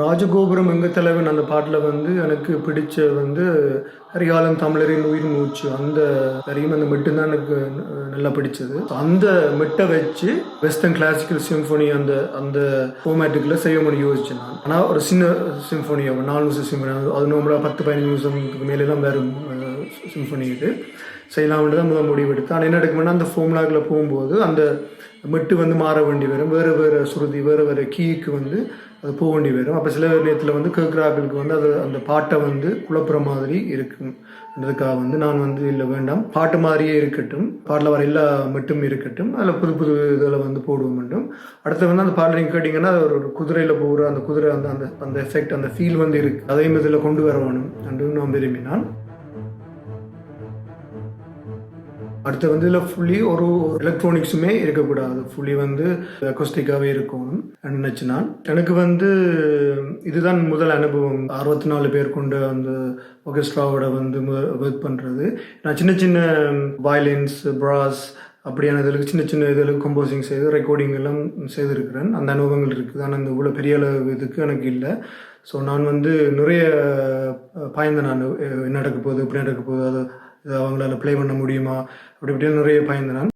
ராஜகோபுரம் எங்க தலைவன் அந்த பாட்டில் வந்து எனக்கு பிடிச்ச வந்து கரிகாலன் தமிழரின் உயிர் மூச்சு அந்த வரியும் அந்த மெட்டு தான் எனக்கு நல்லா பிடிச்சது. அந்த மெட்டை வச்சு வெஸ்டர்ன் கிளாசிக்கல் சிம்ஃபோனி அந்த அந்த ஃபார்மேட்டுக்குள்ள செய்யணும்னு யோசிச்சேன் நான். ஆனால் ஒரு சின்ன சிம்ஃபோனி 4 நிமிஷம் சிம்ஃபோனி, அது நம்மள 10-15 நிமிஷத்துக்கு மேலே தான் வேறு சிம்ஃபோனி இது செய்யலாம்னு தான் முதல் முடிவு எடுத்து. ஆனால் என்ன எடுக்கணும்னா அந்த ஃபார்முலாக்கில் போகும்போது அந்த மெட்டு வந்து மாற வேண்டி வரும், வேறு வேறு சுருதி வேறு வேறு கீக்கு வந்து அது போக வேண்டி வரும். அப்போ சில நேரத்தில் வந்து கேட்குறாக்களுக்கு வந்து அது அந்த பாட்டை வந்து குழப்புற மாதிரி இருக்குன்றதுக்காக வந்து நான் வந்து இல்லை வேண்டாம், பாட்டு மாதிரியே இருக்கட்டும், பாட்டில் வர எல்லா மெட்டும் இருக்கட்டும், அதில் புது புது இதில் வந்து போடுவோம் வேண்டும். அடுத்து வந்து அந்த பாட்டில் நீங்கள் கேட்டிங்கன்னா ஒரு குதிரையில் போகிற அந்த குதிரை அந்த அந்த அந்த எஃபெக்ட் அந்த ஃபீல் வந்து இருக்குது, அதையும் இதில் கொண்டு வர வேணும் என்று நான் விரும்பினான். அடுத்து வந்து இதில் ஃபுல்லி ஒரு எலக்ட்ரானிக்ஸுமே இருக்கக்கூடாது, ஃபுல்லி வந்து அக்கோஸ்டிக்காகவே இருக்கணும் நினச்சி நான். எனக்கு வந்து இதுதான் முதல் அனுபவம் 64 பேர் கொண்ட அந்த ஆர்கெஸ்ட்ராவோட வந்து ஒர்க் பண்ணுறது. நான் சின்ன சின்ன வயலின்ஸ் பிராஸ் அப்படியான இதில் சின்ன சின்ன இதில் கம்போசிங் செய்து ரெக்கார்டிங் எல்லாம் செய்திருக்கிறேன், அந்த அனுபவங்கள் இருக்குது. ஆனால் அந்த இவ்வளோ பெரிய அளவு இதுக்கு எனக்கு இல்லை. ஸோ நான் வந்து நிறைய பயந்தேன், நான் என்ன நடக்க போகுது, எப்படி நடக்க போகுது, அது அவங்களால ப்ளே பண்ண முடியுமா அப்படி இப்படின்னு நிறைய பயந்தேன் நான்.